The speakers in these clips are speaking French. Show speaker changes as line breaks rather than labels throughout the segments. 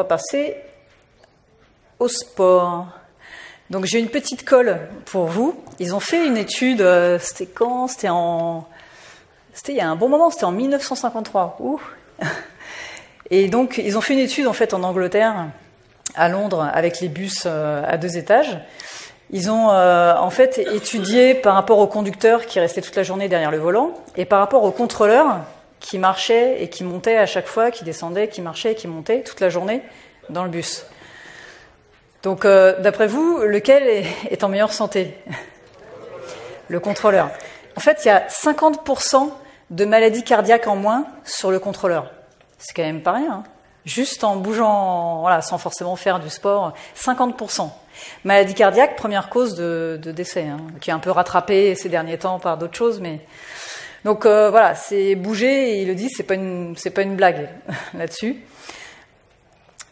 passer au sport. Donc j'ai une petite colle pour vous. Ils ont fait une étude, c'était quand? C'était il y a un bon moment, c'était en 1953. Ouh. Et donc ils ont fait une étude en fait en Angleterre, à Londres, avec les bus à 2 étages. Ils ont en fait étudié par rapport au conducteur qui restait toute la journée derrière le volant et par rapport au contrôleur qui marchait et qui montait à chaque fois, qui descendait, qui marchait et qui montait toute la journée dans le bus. Donc, d'après vous, lequel est en meilleure santé? Le contrôleur. En fait, il y a 50% de maladies cardiaques en moins sur le contrôleur. C'est quand même pas rien, hein. Juste en bougeant, voilà, sans forcément faire du sport, 50%. Maladie cardiaque, première cause de décès, hein, qui est un peu rattrapée ces derniers temps par d'autres choses, mais donc voilà, c'est bouger. Et il le dit, c'est pas une blague là-dessus.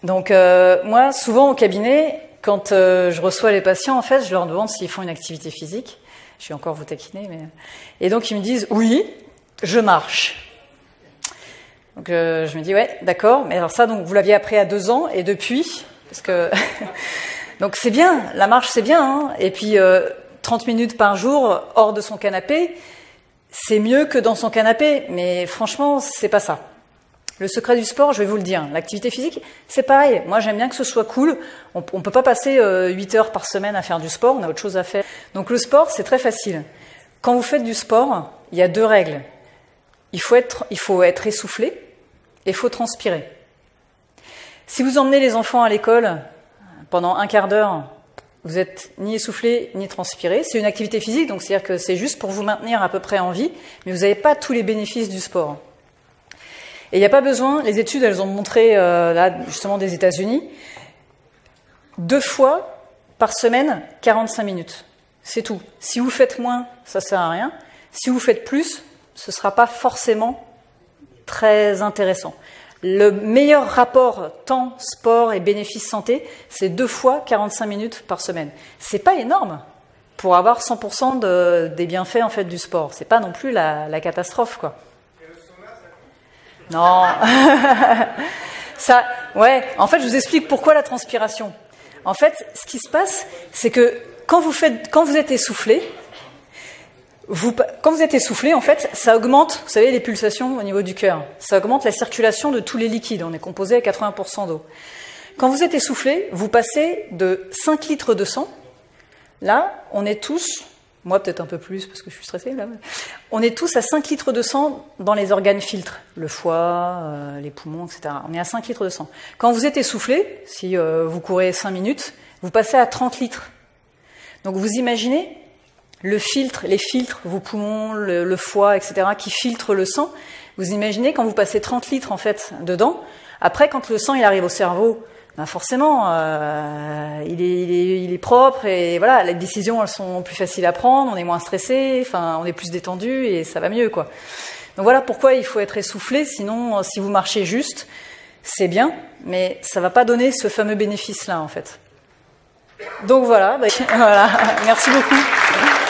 Donc moi, souvent au cabinet, quand je reçois les patients, en fait, je leur demande s'ils font une activité physique. Je vais encore vous taquiner, mais et donc ils me disent oui, je marche. Donc je me dis ouais, d'accord, mais alors ça, donc vous l'aviez appris à 2 ans et depuis, parce que donc c'est bien, la marche c'est bien, hein, et puis 30 minutes par jour hors de son canapé, c'est mieux que dans son canapé, mais franchement c'est pas ça. Le secret du sport, je vais vous le dire, l'activité physique, c'est pareil. Moi, j'aime bien que ce soit cool. On peut pas passer 8 heures par semaine à faire du sport, on a autre chose à faire. Donc le sport, c'est très facile. Quand vous faites du sport, il y a 2 règles. Il faut être essoufflé et il faut transpirer. Si vous emmenez les enfants à l'école pendant un quart d'heure, vous êtes ni essoufflé ni transpiré. C'est une activité physique, donc c'est-à-dire que c'est juste pour vous maintenir à peu près en vie, mais vous n'avez pas tous les bénéfices du sport. Et il n'y a pas besoin, les études, elles ont montré, là, justement des États-Unis, 2 fois par semaine, 45 minutes. C'est tout. Si vous faites moins, ça sert à rien. Si vous faites plus, ce ne sera pas forcément très intéressant. Le meilleur rapport temps, sport et bénéfice santé, c'est 2 fois 45 minutes par semaine. C'est pas énorme pour avoir 100% des bienfaits, en fait, du sport. C'est pas non plus la catastrophe, quoi. Non, ça, ouais. En fait, je vous explique pourquoi la transpiration. En fait, ce qui se passe, c'est que quand vous êtes essoufflé, en fait, ça augmente, vous savez, les pulsations au niveau du cœur. Ça augmente la circulation de tous les liquides. On est composé à 80% d'eau. Quand vous êtes essoufflé, vous passez de 5 litres de sang. Là, on est tous, moi peut-être un peu plus parce que je suis stressée là. On est tous à 5 litres de sang dans les organes filtres, le foie, les poumons, etc. On est à 5 litres de sang. Quand vous êtes essoufflé, si vous courez 5 minutes, vous passez à 30 litres. Donc vous imaginez les filtres, vos poumons, le foie, etc., qui filtrent le sang. Vous imaginez quand vous passez 30 litres en fait dedans. Après, quand le sang il arrive au cerveau, ben forcément, il est propre et voilà, les décisions elles sont plus faciles à prendre, on est moins stressé, enfin, on est plus détendu et ça va mieux, quoi. Donc voilà pourquoi il faut être essoufflé. Sinon, si vous marchez juste, c'est bien, mais ça va pas donner ce fameux bénéfice-là, en fait. Donc voilà, voilà. Merci beaucoup.